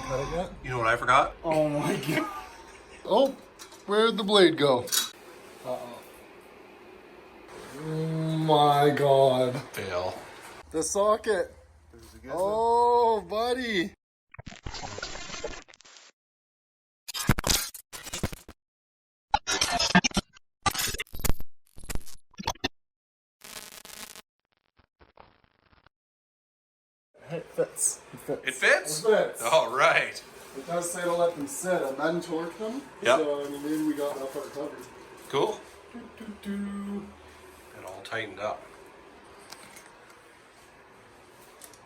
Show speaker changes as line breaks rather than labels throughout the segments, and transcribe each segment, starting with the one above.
cut it yet?
You know what I forgot?
Oh my god. Oh, where'd the blade go? Uh-oh. Oh my god.
Fail.
The socket. Oh, buddy. It fits. It fits.
It fits?
It fits.
All right.
It does say to let them sit and then torque them.
Yep.
So, I mean, maybe we got that part covered.
Cool.
Doo-doo-doo.
It all tightened up.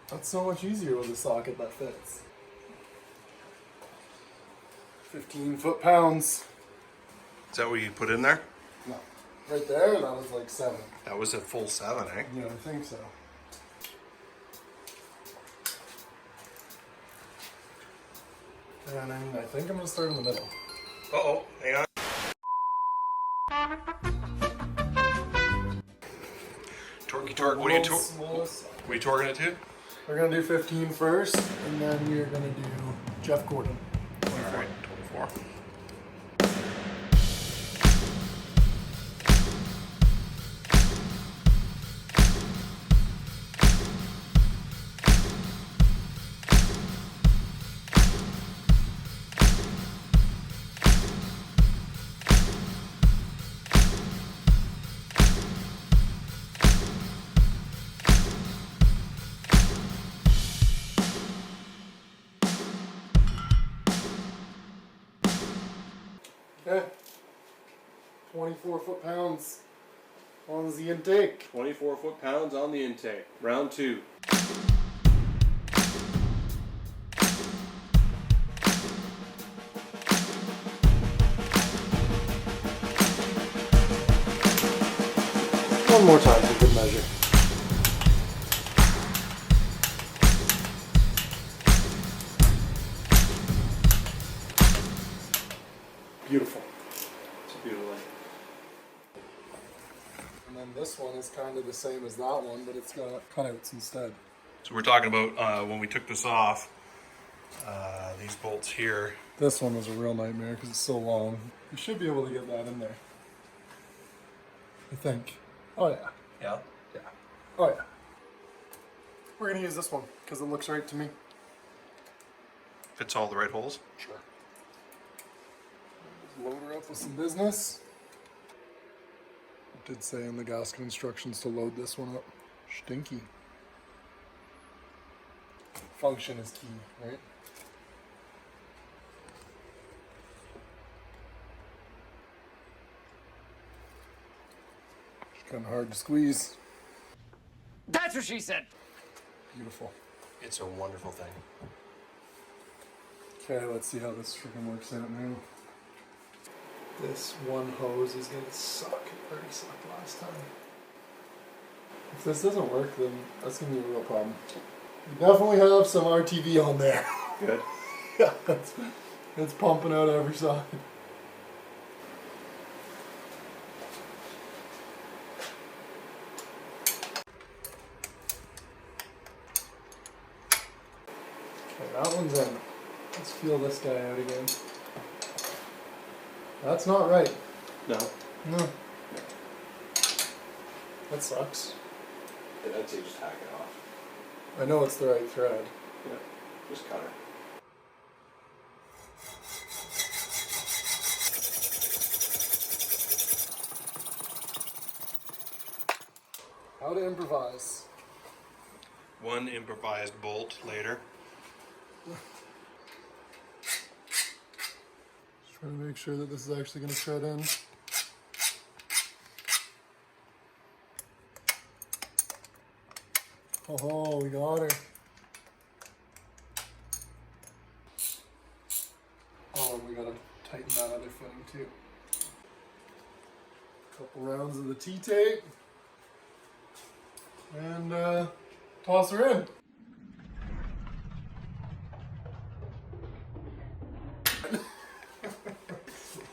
That's so much easier with a socket that fits. 15 foot-pounds.
Is that what you put in there?
No. Right there, that was like 7.
That was a full 7, eh?
Yeah, I think so. And then I think I'm gonna start in the middle.
Uh-oh, hang on. Torquey torque, what are you torquing it to?
We're gonna do 15 first, and then we're gonna do Jeff Gordon.
All right, 24.
Okay. 24 foot-pounds on the intake.
24 foot-pounds on the intake. Round 2.
One more time for good measure. Beautiful.
It's a beautiful thing.
And then this one is kind of the same as that one, but it's got cutouts instead.
So we're talking about when we took this off, these bolts here.
This one was a real nightmare because it's so long. You should be able to get that in there. I think. Oh yeah.
Yeah.
Yeah. Oh yeah. We're gonna use this one because it looks right to me.
Fits all the right holes.
Sure. Load her up with some business. It did say in the gasket instructions to load this one up. Stinky. Function is key, right? It's kind of hard to squeeze.
That's what she said.
Beautiful.
It's a wonderful thing.
Okay, let's see how this freaking works out now. This one hose is gonna suck. It already sucked last time. If this doesn't work, then that's gonna be a real problem. You definitely have some RTV on there.
Good.
Yeah, it's pumping out every side. Okay, that one's in. Let's feel this guy out again. That's not right.
No.
No. That sucks.
Yeah, I'd say just hack it off.
I know it's the right thread.
Yeah. Just cut her.
How to improvise.
One improvised bolt later.
Just trying to make sure that this is actually going to shred in. Oh, we got her. Oh, and we got to tighten that other footing too. Couple rounds of the T-tape. And toss her in.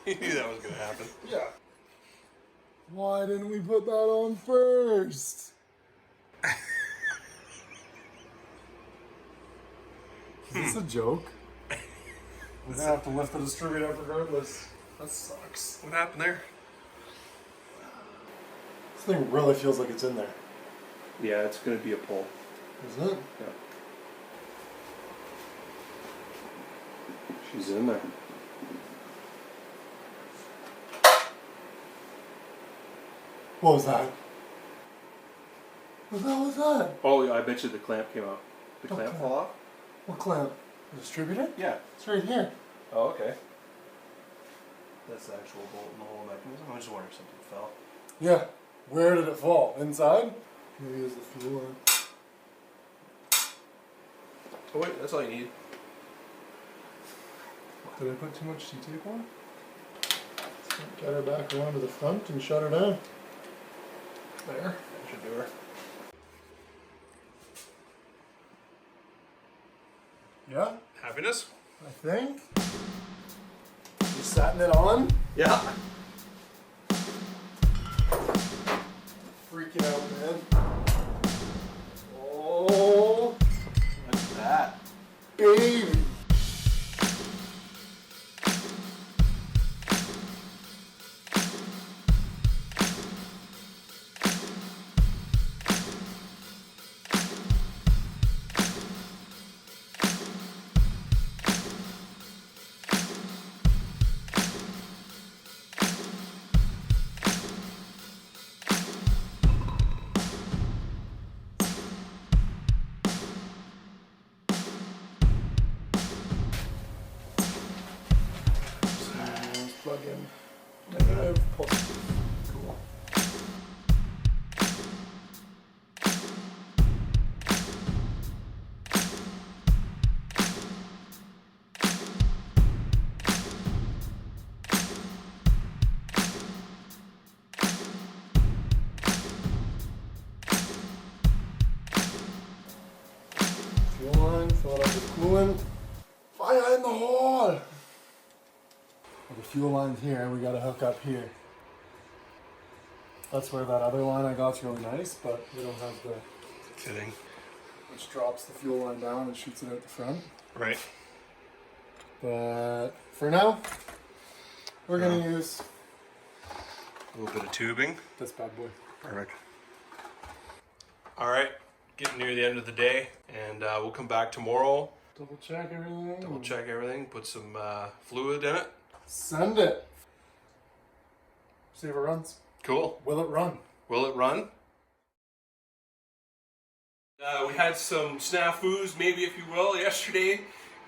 You knew that was going to happen.
Yeah. Why didn't we put that on first? Is this a joke? We're gonna have to lift the distributor up regardless. That sucks.
What happened there?
This thing really feels like it's in there.
Yeah, it's going to be a pull.
Isn't it?
Yeah. She's in there.
What was that? What the hell was that?
Oh, yeah, I bet you the clamp came out. The clamp
Okay.
fall off?
What clamp? The distributor?
Yeah.
It's right here.
Oh, okay. That's the actual bolt in the whole mechanism. I was just wondering if something fell.
Yeah. Where did it fall? Inside? Maybe it was the fuel line.
Oh, wait, that's all you need.
Did I put too much T-tape on? Get her back around to the front and shut her down. There.
That should do her.
Yeah,
Happiness?
I think. You setting it on?
Yeah.
Freaking out, man. Oh,
Look at that.
baby. Plug in. Negative, positive. Cool. Fuel line, fill it up with coolant. Fire in the hole! Well, the fuel line's here, we gotta hook up here. That's where that other line I got's really nice, but we don't have the,
Fitting.
which drops the fuel line down and shoots it out the front.
Right.
But for now, we're gonna use
A little bit of tubing.
this bad boy.
Perfect. All right, getting near the end of the day, and we'll come back tomorrow,
Double check everything.
double check everything, put some fluid in it.
Send it. See if it runs.
Cool.
Will it run?
Will it run? We had some snafus, maybe if you will, yesterday,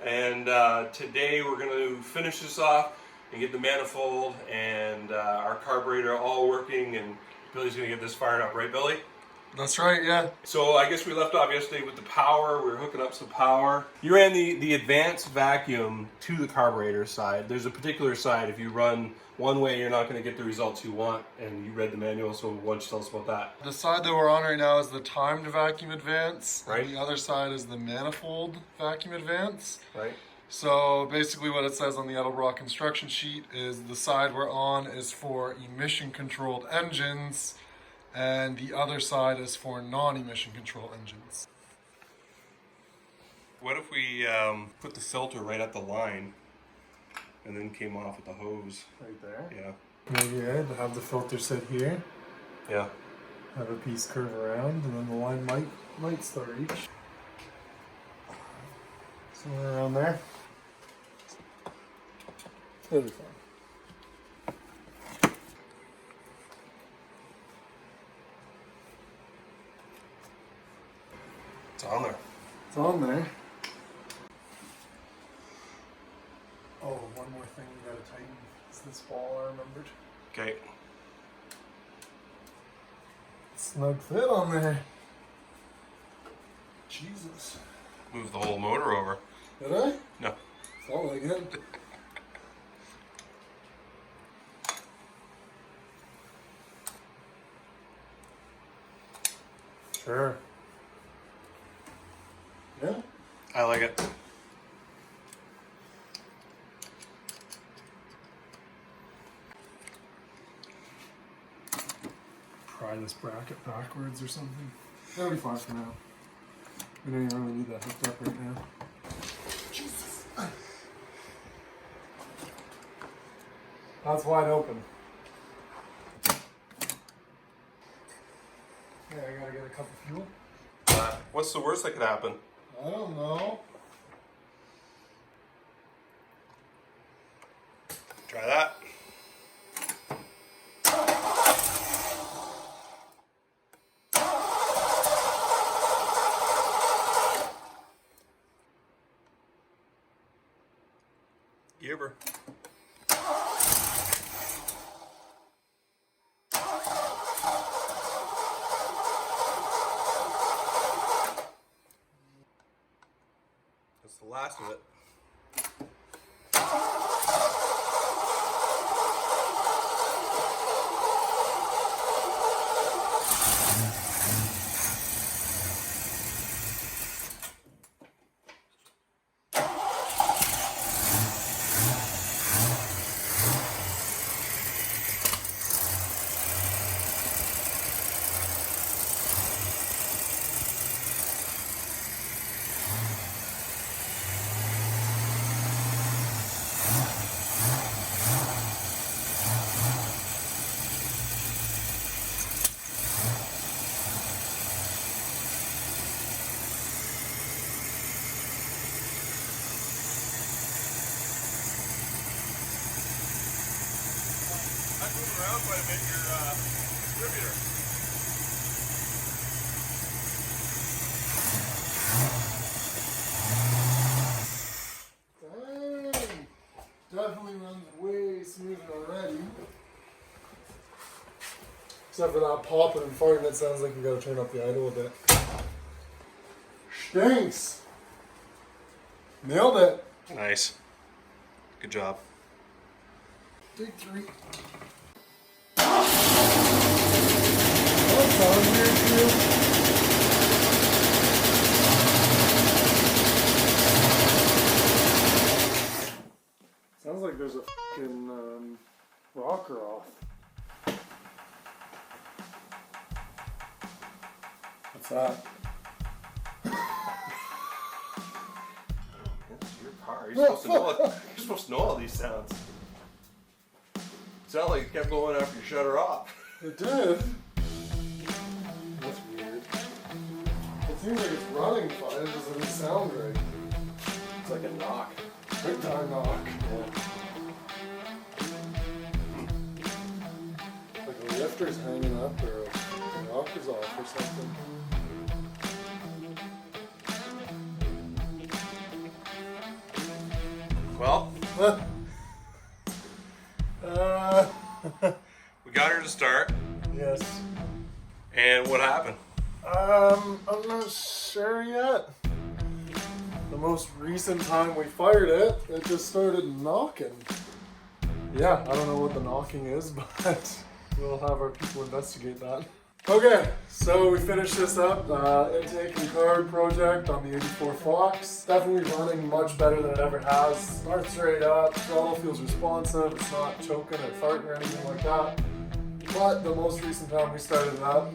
and today we're going to finish this off and get the manifold and our carburetor all working, and Billy's going to get this fired up, right, Billy?
That's right, yeah.
So I guess we left off yesterday with the power. We were hooking up some power. You ran the advanced vacuum to the carburetor side. There's a particular side. If you run one way, you're not going to get the results you want. And you read the manual, so why don't you tell us about that?
The side that we're on right now is the timed vacuum advance.
Right.
And the other side is the manifold vacuum advance.
Right?
So basically what it says on the Edelbrock instruction sheet is the side we're on is for emission controlled engines, and the other side is for non-emission control engines.
What if we put the filter right at the line and then came off with the hose?
Right there.
Yeah.
Maybe to have the filter sit here,
Yeah.
have a piece curve around, and then the line might start each. Somewhere around there. It'll be fine.
It's on there.
It's on there. Oh, one more thing we gotta tighten. It's this ball I remembered.
Okay.
Snug fit on there. Jesus.
Move the whole motor over.
Did I?
No.
Felt like it. Sure. Yeah.
I like it.
Pry this bracket backwards or something. That'll be fine for now. We don't even really need that hooked up right now. Jesus. That's wide open. Okay, I gotta get a cup of fuel.
What's the worst that could happen?
I don't know.
Try that. Gibber. That's the last of it. I'm moving around quite a bit your distributor.
Dang. Definitely runs way smoother already. Except for that popping and farting, it sounds like we gotta turn up the idle a bit. Stinks! Nailed it!
Nice. Good job.
Take 3. That sounds weird too. Sounds like there's a fucking rocker off. What's that?
This is your car. You're supposed to know it. You're supposed to know all these sounds. Sound like it kept going after you shut her off.
It did. That's weird. It seems like it's running fine, it just doesn't sound right.
It's like a knock.
Big time knock. Like a lifter's hanging up or a rocker's off or something.
Well, we got her to start,
Yes.
and what happened?
I'm not sure yet. The most recent time we fired it, it just started knocking. Yeah, I don't know what the knocking is, but we'll have our people investigate that. Okay, so we finished this up, intake and card project on the 84 Fox. Definitely running much better than it ever has. Starts right up, throttle feels responsive, it's not choking or farting or anything like that. But the most recent time we started it up,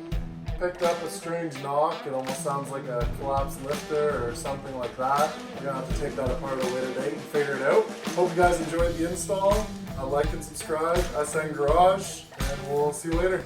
picked up a strange knock. It almost sounds like a collapsed lifter or something like that. We're gonna have to take that apart a later date and figure it out. Hope you guys enjoyed the install. Like and subscribe, SN Garage, and we'll see you later.